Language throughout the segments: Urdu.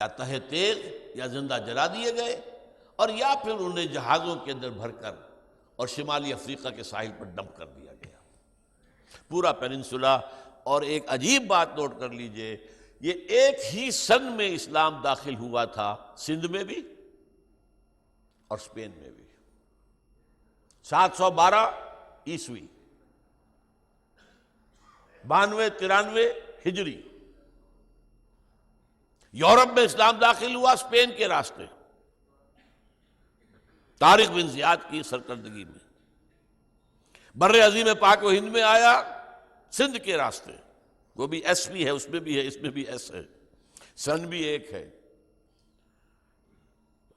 یا تہ تیغ یا زندہ جلا دیے گئے، اور یا پھر انہیں جہازوں کے اندر بھر کر اور شمالی افریقہ کے ساحل پر ڈمپ کر دیا گیا پورا پیننسولا۔ اور ایک عجیب بات نوٹ کر لیجئے، یہ ایک ہی سن میں اسلام داخل ہوا تھا، سندھ میں بھی اور اسپین میں بھی، 712 عیسوی، 92-93 ہجری۔ یورپ میں اسلام داخل ہوا اسپین کے راستے، طارق بن زیاد کی سرکردگی میں۔ بر عظیم پاک و ہند میں آیا سندھ کے راستے، وہ بھی ایس بھی ہے، اس میں بھی ہے، اس میں بھی ایس ہے، سن بھی ایک ہے۔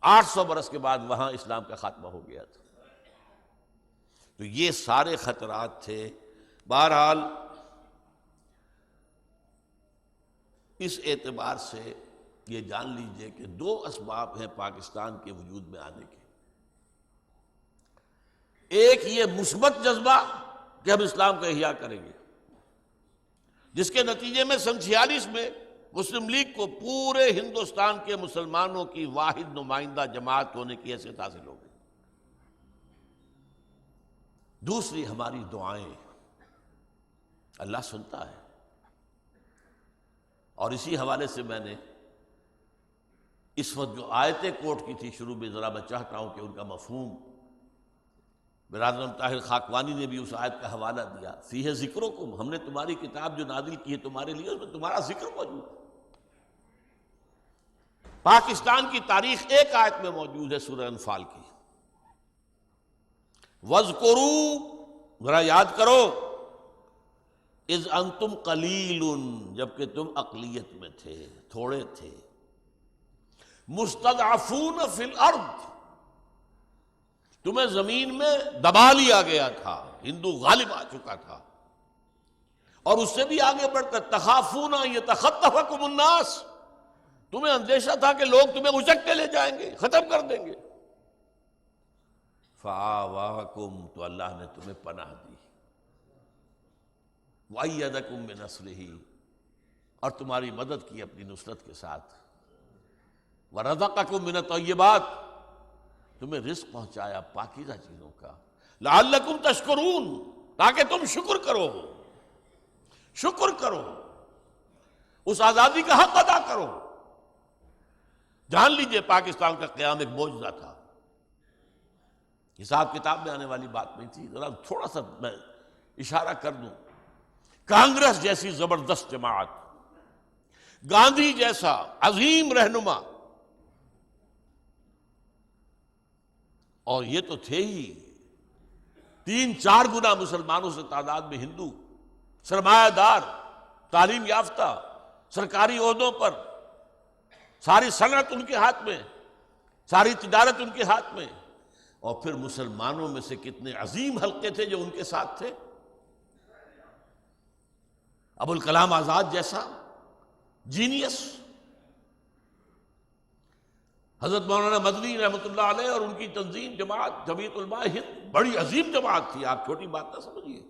800 برس کے بعد وہاں اسلام کا خاتمہ ہو گیا تھا۔ تو یہ سارے خطرات تھے۔ بہرحال اس اعتبار سے یہ جان لیجئے کہ 2 اسباب ہیں پاکستان کے وجود میں آنے کے۔ ایک یہ مثبت جذبہ کہ ہم اسلام کا احیاء کریں گے، جس کے نتیجے میں سن 46 میں مسلم لیگ کو پورے ہندوستان کے مسلمانوں کی واحد نمائندہ جماعت ہونے کی حیثیت حاصل ہو گئی۔ دوسری ہماری دعائیں اللہ سنتا ہے، اور اسی حوالے سے میں نے اس وقت جو آیتیں کوٹ کی تھی شروع میں، ذرا میں چاہتا ہوں کہ ان کا مفہوم، برادر طاہر خاکوانی نے بھی اس آیت کا حوالہ دیا، فیہ ذکرکم، ہم نے تمہاری کتاب جو نازل کی ہے تمہارے لیے، اس میں تمہارا ذکر موجود ہے۔ پاکستان کی تاریخ ایک آیت میں موجود ہے، سورہ انفال کی، وَاذْكُرُوا، ذرا یاد کرو، اذ انتم قلیل، جبکہ تم اقلیت میں تھے، تھوڑے تھے، مستضعفون فی الارض، تمہیں زمین میں دبا لیا گیا تھا، ہندو غالب آ چکا تھا، اور اس سے بھی آگے بڑھ کر تخافون ان یتخطفکم الناس، تمہیں اندیشہ تھا کہ لوگ تمہیں اچک کے لے جائیں گے، ختم کر دیں گے، فآواکم، تو اللہ نے تمہیں پناہ دی، وَأَيَّدَكُم بِنَصْرِهِ، اور تمہاری مدد کی اپنی نصرت کے ساتھ، وَرَزَقَكُم مِّنَ الطَّيِّبَاتِ، تمہیں رزق پہنچایا پاکیزہ چیزوں کا، لَعَلَّكُمْ تَشْكُرُونَ، تاکہ تم شکر کرو، شکر کرو، اس آزادی کا حق ادا کرو۔ جان لیجئے پاکستان کا قیام ایک معجزہ تھا، حساب کتاب میں آنے والی بات نہیں تھی۔ ذرا تھوڑا سا میں اشارہ کر دوں، کانگریس جیسی زبردست جماعت، گاندھی جیسا عظیم رہنما، اور یہ تو تھے ہی 3-4 گنا مسلمانوں سے تعداد میں ہندو، سرمایہ دار، تعلیم یافتہ، سرکاری عہدوں پر، ساری صنعت ان کے ہاتھ میں، ساری تجارت ان کے ہاتھ میں، اور پھر مسلمانوں میں سے کتنے عظیم حلقے تھے جو ان کے ساتھ تھے۔ ابوالکلام آزاد جیسا جینیس، حضرت مولانا مدنی رحمۃ اللہ علیہ اور ان کی تنظیم جماعت جمعیت علماء ہند، بڑی عظیم جماعت تھی، آپ چھوٹی بات نہ سمجھیے۔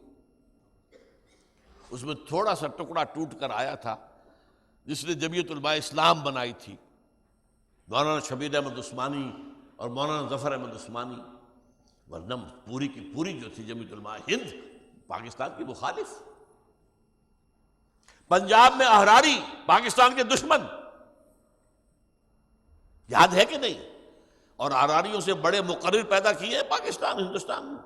اس میں تھوڑا سا ٹکڑا ٹوٹ کر آیا تھا جس نے جمعیت علماء اسلام بنائی تھی، مولانا شبیر احمد عثمانی اور مولانا ظفر احمد عثمانی، ورنہ پوری کی پوری جو تھی جمعیت علماء ہند پاکستان کی مخالف۔ پنجاب میں احراری، پاکستان کے دشمن، یاد ہے کہ نہیں؟ اور احراریوں سے بڑے مقرر پیدا کیے ہیں پاکستان، ہندوستان میں،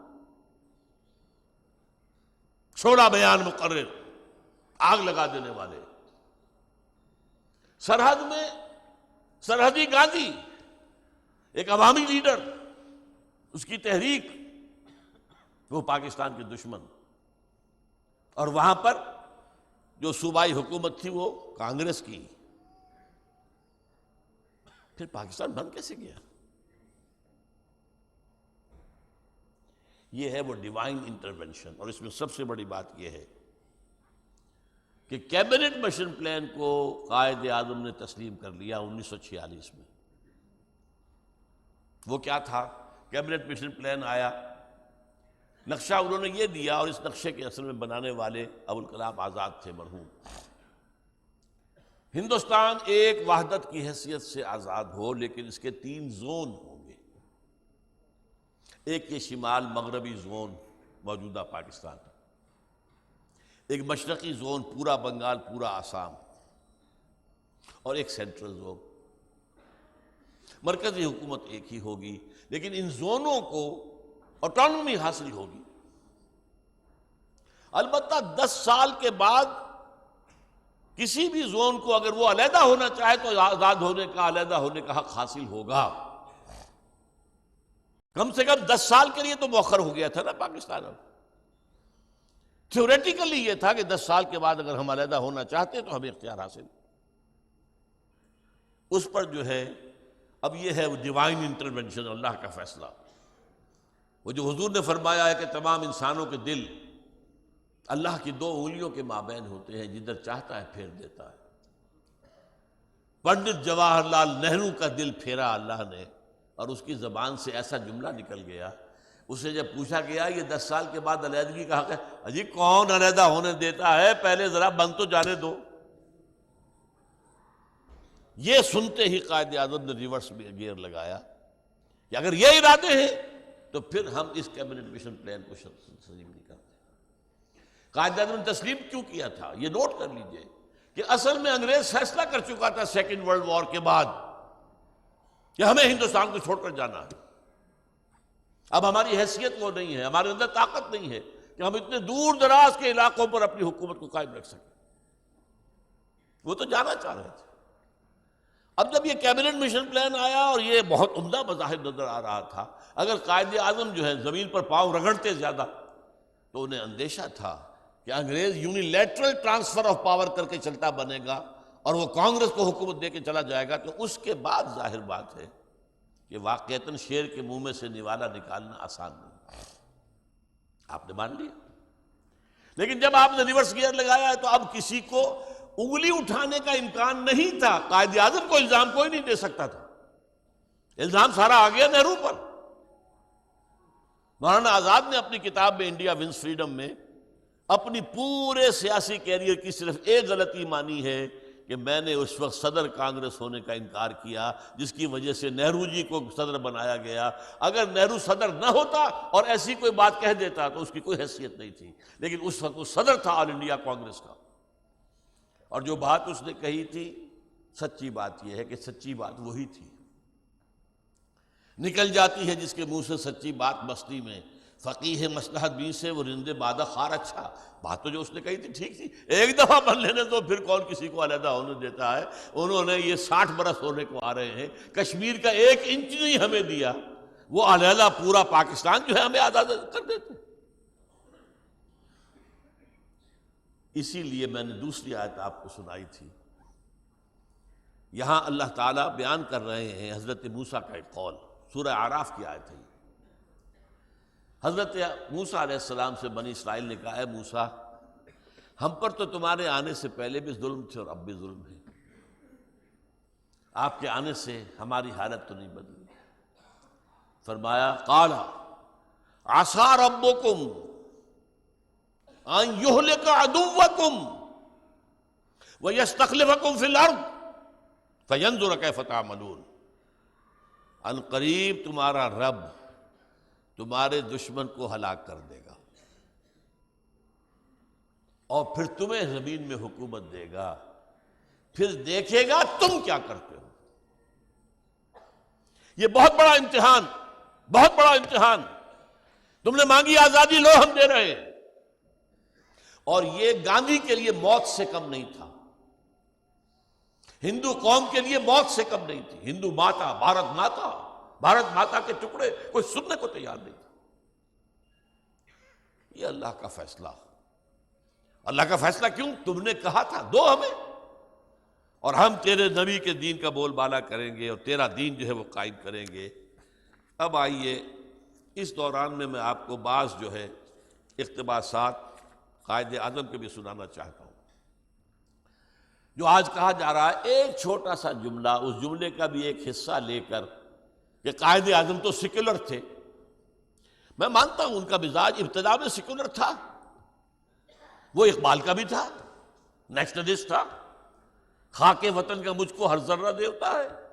شعلہ بیان مقرر، آگ لگا دینے والے۔ سرحد میں سرحدی گاندھی، ایک عوامی لیڈر، اس کی تحریک، وہ پاکستان کے دشمن، اور وہاں پر جو صوبائی حکومت تھی وہ کانگریس کی۔ پھر پاکستان بن کیسے گیا؟ یہ ہے وہ ڈیوائن انٹرونشن۔ اور اس میں سب سے بڑی بات یہ ہے کہ کیبنٹ مشن پلان کو قائد اعظم نے تسلیم کر لیا 1946 میں۔ وہ کیا تھا؟ کیبنٹ مشن پلان آیا، نقشہ انہوں نے یہ دیا، اور اس نقشے کے اصل میں بنانے والے ابوالکلام آزاد تھے مرحوم۔ ہندوستان ایک وحدت کی حیثیت سے آزاد ہو، لیکن اس کے 3 زون ہوں گے۔ ایک یہ شمال مغربی زون موجودہ پاکستان، ایک مشرقی زون پورا بنگال، پورا آسام، اور ایک سینٹرل زون۔ مرکزی حکومت ایک ہی ہوگی، لیکن ان زونوں کو آٹونومی حاصل ہوگی۔ البتہ 10 سال کے بعد کسی بھی زون کو اگر وہ علیحدہ ہونا چاہے تو آزاد ہونے کا، علیحدہ ہونے کا حق حاصل ہوگا۔ کم سے کم 10 سال کے لیے تو مؤخر ہو گیا تھا نا پاکستان۔ اب تھیوریٹیکلی یہ تھا کہ 10 سال کے بعد اگر ہم علیحدہ ہونا چاہتے تو ہمیں اختیار حاصل۔ اس پر جو ہے اب یہ ہے وہ ڈیوائن انٹرونشن، اللہ کا فیصلہ۔ وہ جو حضور نے فرمایا ہے کہ تمام انسانوں کے دل اللہ کی 2 انگلیوں کے مابین ہوتے ہیں، جدھر چاہتا ہے پھیر دیتا ہے۔ پنڈت جواہر لال نہرو کا دل پھیرا اللہ نے، اور اس کی زبان سے ایسا جملہ نکل گیا۔ اسے جب پوچھا گیا یہ 10 سال کے بعد علیحدگی کا حق ہے، اجی کون علیحدہ ہونے دیتا ہے، پہلے ذرا بند تو جانے دو۔ یہ سنتے ہی قائد اعظم نے ریورس گیئر لگایا کہ اگر یہ ارادے ہیں تو پھر ہم اس کیبنٹ مشن پلان کو تسلیم نہیں کرتے۔ قائد اعظم نے تسلیم کیوں کیا تھا یہ نوٹ کر لیجئے کہ اصل میں انگریز فیصلہ کر چکا تھا سیکنڈ ورلڈ وار کے بعد کہ ہمیں ہندوستان کو چھوڑ کر جانا ہے۔ اب ہماری حیثیت وہ نہیں ہے، ہمارے اندر طاقت نہیں ہے کہ ہم اتنے دور دراز کے علاقوں پر اپنی حکومت کو قائم رکھ سکیں۔ وہ تو جانا چاہ رہے تھے۔ اب جب یہ کیبنٹ مشن پلان آیا اور یہ بہت عمدہ بظاہر نظر آ رہا تھا، اگر قائد اعظم جو ہے زمین پر پاؤں رگڑتے زیادہ تو انہیں اندیشہ تھا کہ انگریز یونیلیٹرل ٹرانسفر آف پاور کر کے چلتا بنے گا اور وہ کانگریس کو حکومت دے کے چلا جائے گا، تو اس کے بعد ظاہر بات ہے کہ واقعتاً شیر کے منہ میں سے نوالا نکالنا آسان نہیں۔ آپ نے مان لیا، لیکن جب آپ نے ریورس گیئر لگایا ہے تو اب کسی کو انگلی اٹھانے کا امکان نہیں تھا۔ قائد اعظم کو الزام کوئی نہیں دے سکتا تھا، الزام سارا آ گیا نہرو پر۔ مولانا آزاد نے اپنی کتاب میں انڈیا ونز فریڈم میں اپنی پورے سیاسی کیریئر کی صرف ایک غلطی مانی ہے کہ میں نے اس وقت صدر کانگریس ہونے کا انکار کیا، جس کی وجہ سے نہرو جی کو صدر بنایا گیا۔ اگر نہرو صدر نہ ہوتا اور ایسی کوئی بات کہہ دیتا تو اس کی کوئی حیثیت نہیں تھی، لیکن اس وقت وہ صدر تھا آل انڈیا کانگریس کا۔ اور جو بات اس نے کہی تھی، سچی بات یہ ہے کہ سچی بات وہی تھی۔ نکل جاتی ہے جس کے منہ سے سچی بات مستی میں، فقیہ مصلحت بھی سے وہ رندے بادہ خار اچھا۔ بات تو جو اس نے کہی تھی ٹھیک تھی، ایک دفعہ بن لینے تو پھر کون کسی کو علیحدہ ہونے دیتا ہے۔ انہوں نے یہ 60 برس ہونے کو آ رہے ہیں، کشمیر کا 1 انچ نہیں ہمیں دیا، وہ علیحدہ پورا پاکستان جو ہے ہمیں آزاد کر دیتے۔ اسی لیے میں نے دوسری آیت آپ کو سنائی تھی۔ یہاں اللہ تعالیٰ بیان کر رہے ہیں حضرت موسیٰ کا ایک قول، سورہ اعراف کی آیت ہے۔ حضرت موسیٰ علیہ السلام سے بنی اسرائیل نے کہا، اے موسیٰ ہم پر تو تمہارے آنے سے پہلے بھی ظلم تھے اور اب بھی ظلم ہے، آپ کے آنے سے ہماری حالت تو نہیں بدلی۔ فرمایا قال عسیٰ ربکم ان یہلک عدوکم ویستخلفکم فی الارض فینظر کیف تعملون۔ ان قریب تمہارا رب تمہارے دشمن کو ہلاک کر دے گا اور پھر تمہیں زمین میں حکومت دے گا، پھر دیکھے گا تم کیا کرتے ہو۔ یہ بہت بڑا امتحان، بہت بڑا امتحان۔ تم نے مانگی آزادی، لو ہم دے رہے ہیں۔ اور یہ گاندھی کے لیے موت سے کم نہیں تھا، ہندو قوم کے لیے موت سے کم نہیں تھی۔ ہندو ماتا، بھارت ماتا کے ٹکڑے کوئی سننے کو تیار نہیں تھا۔ یہ اللہ کا فیصلہ۔ اللہ کا فیصلہ کیوں؟ تم نے کہا تھا دو ہمیں، اور ہم تیرے نبی کے دین کا بول بالا کریں گے اور تیرا دین جو ہے وہ قائم کریں گے۔ اب آئیے اس دوران میں آپ کو بعض جو ہے اقتباسات قائد اعظم کے بھی سنانا چاہتا ہوں۔ جو آج کہا جا رہا ہے، ایک چھوٹا سا جملہ، اس جملے کا بھی ایک حصہ لے کر کہ قائد اعظم تو سیکولر تھے۔ میں مانتا ہوں ان کا مزاج ابتدا میں سیکولر تھا، وہ اقبال کا بھی تھا، نیشنلسٹ تھا، خاک وطن کا مجھ کو ہر ذرہ دیوتا ہے۔